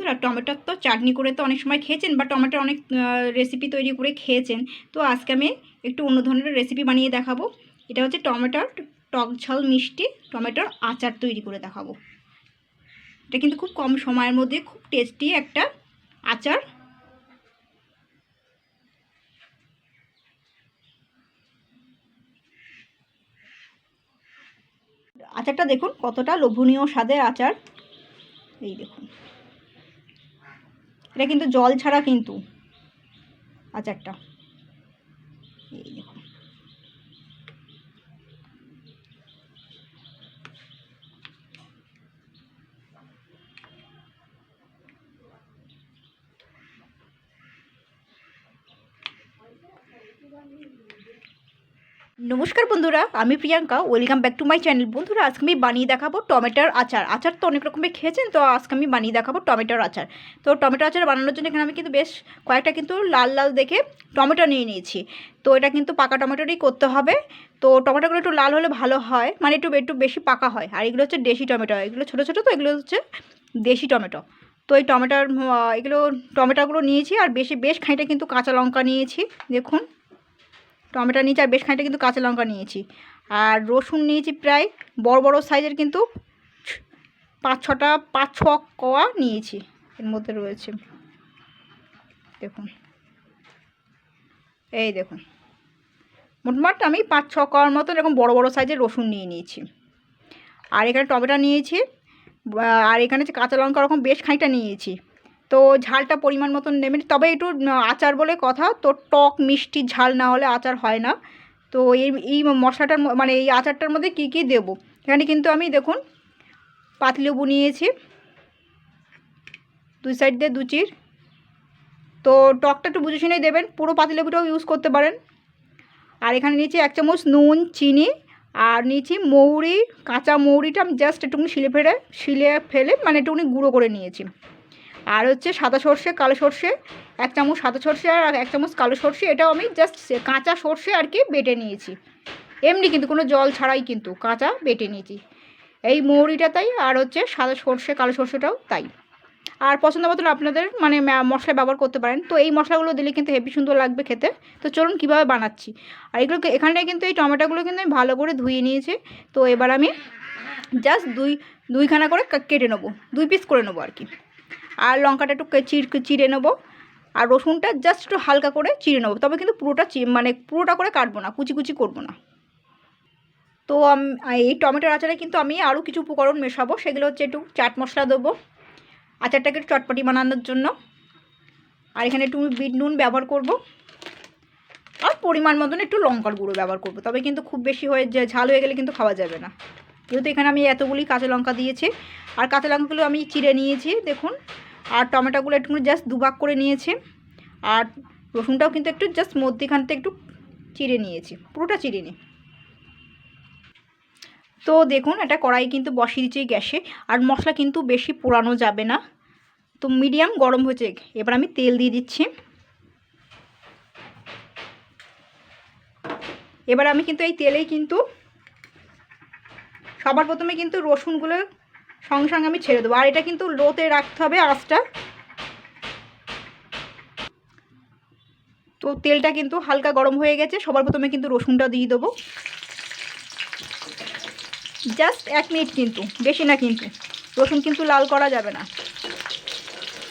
বন্ধুরা, টমেটোর তো চাটনি করে তো অনেক সময় খেয়েছেন বা টমেটোর অনেক রেসিপি তৈরি করে খেয়েছেন। তো আজকে আমি একটু অন্য ধরনের রেসিপি বানিয়ে দেখাবো। এটা হচ্ছে টমেটোর টক ঝাল মিষ্টি টমেটোর আচার তৈরি করে দেখাবো। এটা কিন্তু খুব কম সময়ের মধ্যে খুব টেস্টি একটা আচার। আচারটা দেখুন কতটা লোভনীয় স্বাদের আচার। এই দেখুন, এটা কিন্তু জল ছাড়া কিন্তু আচারটা। এই দেখুন, নমস্কার বন্ধুরা, আমি Priyanka. Welcome back to my channel. বন্ধুরা, আজকে আমি বানিয়ে দেখাবো টমেটোর আচার। আচার তো অনেক রকমের খেয়েছেন, তো আজকে আমি বানিয়ে দেখাবো টমেটোর আচার। তো টমেটো আচার বানানোর জন্য এখানে আমি কিন্তু বেশ কয়েকটা কিন্তু লাল লাল দেখে টমেটো নিয়ে নিয়েছি। তো এটা কিন্তু পাকা টমেটোরই করতে হবে। তো টমেটোগুলো একটু লাল হলে ভালো হয়, মানে একটু একটু বেশি পাকা হয়। আর এগুলো হচ্ছে দেশি টমেটো, এগুলো ছোটো ছোটো, তো এগুলো হচ্ছে দেশি টমেটো। তো এই টমেটোর টমেটোগুলো নিয়েছি, আর বেশ খানিকটা কিন্তু কাঁচা লঙ্কা নিয়েছি। দেখুন, টমেটো নিয়েছি আর বেশ খানিকটা কিন্তু কাঁচা লঙ্কা নিয়েছি। আর রসুন নিয়েছি প্রায় বড় বড় সাইজের কিন্তু 5-6 কোয়া নিয়েছি। এর মধ্যে রয়েছে দেখুন, এই দেখুন, মোটমাট আমি 5-6 কোয়ার মতো এরকম বড় বড় সাইজের রসুন নিয়ে নিয়েছি। আর এখানে টমেটো নিয়েছি, আর এখানে হচ্ছে কাঁচা লঙ্কা ওরকম বেশ খানিকটা নিয়েছি। তো ঝালটা পরিমাণ মতন নেবেন, তবে একটু আচার বলে কথা, তো টক মিষ্টি ঝাল না হলে আচার হয় না। তো এই মশলাটার মানে এই আচারটার মধ্যে কি কি দেব, এখানে কিন্তু আমি দেখুন পাতিলেবু নিয়েছি, 2 সাইড দিয়ে 2 চির। তো টকটা একটু বুঝে শুনেই দেবেন, পুরো পাতিলেবুটাও ইউজ করতে পারেন। আর এখানে নিয়েছি 1 চামচ নুন, চিনি, আর নিয়েছি মৌরি, কাঁচা মৌরিটা আমি জাস্ট একটুখানি শিলে ফেলে মানে একটুখানি গুঁড়ো করে নিয়েছি। আর হচ্ছে সাদা সর্ষে, কালো সর্ষে, 1 চামচ সাদা সর্ষে আর 1 চামচ কালো সর্ষে, এটাও আমি জাস্ট কাঁচা সর্ষে আর কি বেটে নিয়েছি। এমনি কিন্তু কোনো জল ছাড়াই কিন্তু কাঁচা বেটে নিয়েছি। এই মৌরিটা তাই, আর হচ্ছে সাদা সর্ষে কালো সর্ষেটাও তাই। আর পছন্দ মতন আপনাদের মানে মশলা ব্যবহার করতে পারেন। তো এই মশলাগুলো দিলে কিন্তু হেভি সুন্দর লাগবে খেতে। তো চলুন কীভাবে বানাচ্ছি। আর এগুলোকে এখানে কিন্তু এই টমেটোগুলো কিন্তু আমি ভালো করে ধুয়ে নিয়েছি। তো এবার আমি জাস্ট দুইখানা করে কেটে নেবো, 2 পিস করে নেবো আর কি। আর লঙ্কাটা একটু চিড়ে নেবো, আর রসুনটা জাস্ট একটু হালকা করে চিড়ে নেবো, তবে কিন্তু পুরোটা করে কাটবো না, কুচি কুচি করবো না। তো এই টমেটোর আচারে কিন্তু আমি আরও কিছু উপকরণ মেশাবো, সেগুলো হচ্ছে একটু চাট মশলা দেবো আচারটাকে একটু চটপটি বানানোর জন্য। আর এখানে একটু বিট নুন ব্যবহার করব, আর পরিমাণ মতন একটু লঙ্কার গুঁড়ো ব্যবহার করব, তবে কিন্তু খুব বেশি হয়ে ঝাল হয়ে গেলে কিন্তু খাওয়া যাবে না। যেহেতু এখানে আমি এতগুলি কাঁচা লঙ্কা দিয়েছি, আর কাঁচা লঙ্কাগুলো আমি চিড়ে নিয়েছি দেখুন। আর টমেটোগুলো একটু জাস্ট 2 ভাগ করে নিয়েছি। আর রসুনটাও কিন্তু একটু জাস্ট মধ্যখানতে একটু চিড়ে নিয়েছি, পুরোটা চিড়ে নিই। তো দেখুন, একটা কড়াই কিন্তু বসিয়ে দিচ্ছি গ্যাসে। আর মশলা কিন্তু বেশি পোড়ানো যাবে না, তো মিডিয়াম গরম হয়েছে। এবার আমি তেল দিয়ে দিচ্ছি। এবার আমি কিন্তু এই তেলেই কিন্তু সবার প্রথমে কিন্তু রসুনগুলো সঙ্গে সঙ্গে আমি ছেড়ে দেবো। আর এটা কিন্তু লোতে রাখতে হবে আঁচটা। তো তেলটা কিন্তু হালকা গরম হয়ে গেছে, সবার প্রথমে কিন্তু রসুনটা দিয়ে দেবো। জাস্ট 1 মিনিট, কিন্তু বেশি না, কিন্তু রসুন কিন্তু লাল করা যাবে না।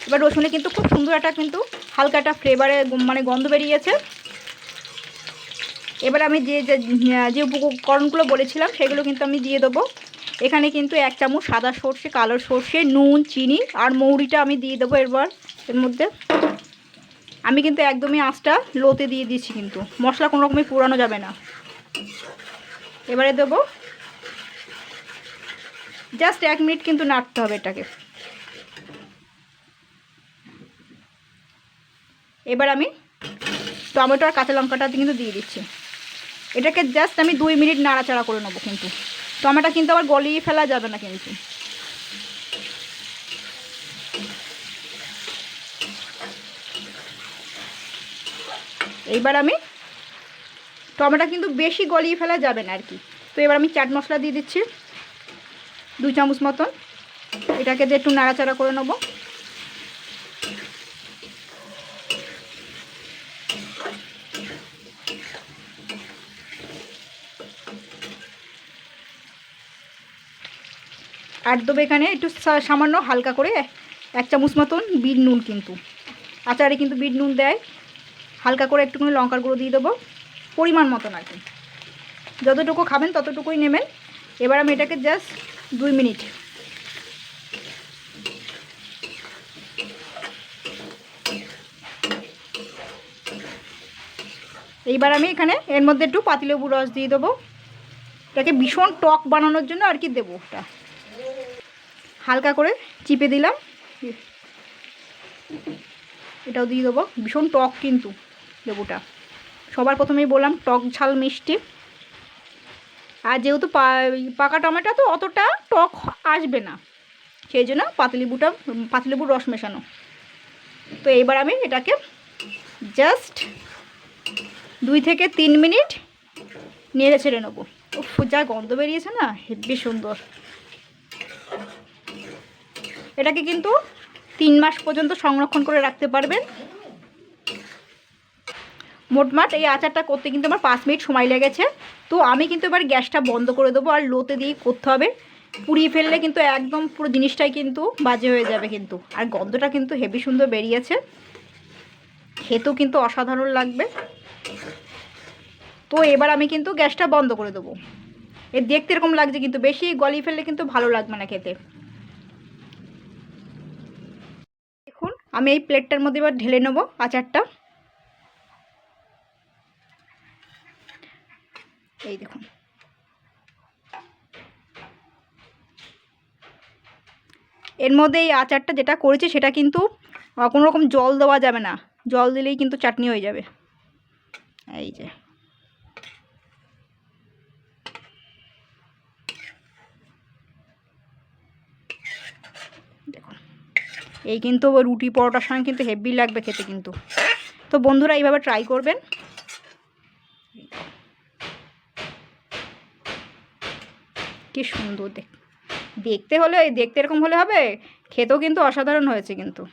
এবার রসুনে কিন্তু খুব সুন্দর একটা কিন্তু হালকা একটা ফ্লেভারে মানে গন্ধ বেরিয়েছে। এবার আমি যে উপকরণগুলো বলেছিলাম সেগুলো কিন্তু আমি দিয়ে দেবো। এখানে কিন্তু 1 চামচ সাদা সর্ষে, কালো সর্ষে, নুন, চিনি আর মৌরিটা আমি দিয়ে দেবো। এবার এর মধ্যে আমি কিন্তু একদমই আঁচটা লোতে দিয়ে দিচ্ছি, কিন্তু মশলা কোনো রকমই পোড়ানো যাবে না। এবারে দেবো জাস্ট 1 মিনিট কিন্তু নাড়তে হবে এটাকে। এবার আমি টমেটো আর কাঁচা লঙ্কাটা কিন্তু দিয়ে দিচ্ছি। এটাকে জাস্ট আমি 2 মিনিট নাড়াচাড়া করে নেবো, কিন্তু টমেটো কিন্তু আবার গলিয়ে ফেলা যাবে না কিন্তু। এইবার আমি টমেটো কিন্তু বেশি গলিয়ে ফেলা যাবে না আর কি। তো এবার আমি চাট মশলা দিয়ে দিচ্ছি 2 চামচ মতন। এটাকে দিয়ে একটু নাড়াচাড়া করে নেবো। আর দেবো এখানে একটু সামান্য হালকা করে 1 চামচ মতন বিট নুন, কিন্তু আচারে কিন্তু বিট নুন দেয়। হালকা করে একটুখানি লঙ্কার গুঁড়ো দিয়ে দেবো, পরিমাণ মতন আর কি, যতটুকু খাবেন ততটুকুই নেবেন। এবার আমি এটাকে জাস্ট 2 মিনিট এইবার আমি এখানে এর মধ্যে একটু পাতিলেবুর রস দিয়ে দেবো। এটাকে ভীষণ টক বানানোর জন্য আর কি দেবো, ওটা হালকা করে চিপে দিলাম, এটাও দিয়ে দেবো। ভীষণ টক কিন্তু লেবুটা, সবার প্রথমেই বললাম টক ঝাল মিষ্টি। আর যেহেতু পাকা টমেটো তো অতটা টক আসবে না, সেই জন্য পাতিলেবুর রস মেশানো। তো এইবার আমি এটাকে জাস্ট 2 থেকে 3 মিনিট নেড়ে ছেড়ে নেবো। উফ, যা গন্ধ বেরিয়েছে না, হেব্বি সুন্দর। এটাকে কিন্তু 3 মাস পর্যন্ত সংরক্ষণ করে রাখতে পারবেন। মোটমাট এই আচারটা করতে কিন্তু আমার 5 মিনিট সময় লেগেছে। তো আমি কিন্তু এবার গ্যাসটা বন্ধ করে দেবো, আর লোতে দিয়ে করতে হবে। পুড়িয়ে ফেললে কিন্তু একদম পুরো জিনিসটাই কিন্তু বাজে হয়ে যাবে কিন্তু। আর গন্ধটা কিন্তু হেভি সুন্দর বেরিয়েছে, খেতেও কিন্তু অসাধারণ লাগবে। তো এবার আমি কিন্তু গ্যাসটা বন্ধ করে দেবো। দেখতে এরকম লাগছে, কিন্তু বেশি গলিয়ে ফেললে কিন্তু ভালো লাগবে না খেতে। দেখুন আমি এই প্লেটটার মধ্যে এবার ঢেলে নেবো আচারটা। এই দেখুন, এর মধ্যে এই আচারটা যেটা করেছি সেটা কিন্তু কোনো রকম জল দেওয়া যাবে না, জল দিলেই কিন্তু চাটনি হয়ে যাবে। এই যে দেখুন, এই কিন্তু রুটি পরোটার সঙ্গে কিন্তু হেভি লাগবে খেতে কিন্তু। তো বন্ধুরা এইভাবে ট্রাই করবেন। কি সুন্দর দেখতে এরকম হলে হবে, খেতেও কিন্তু অসাধারণ হয়েছে কিন্তু।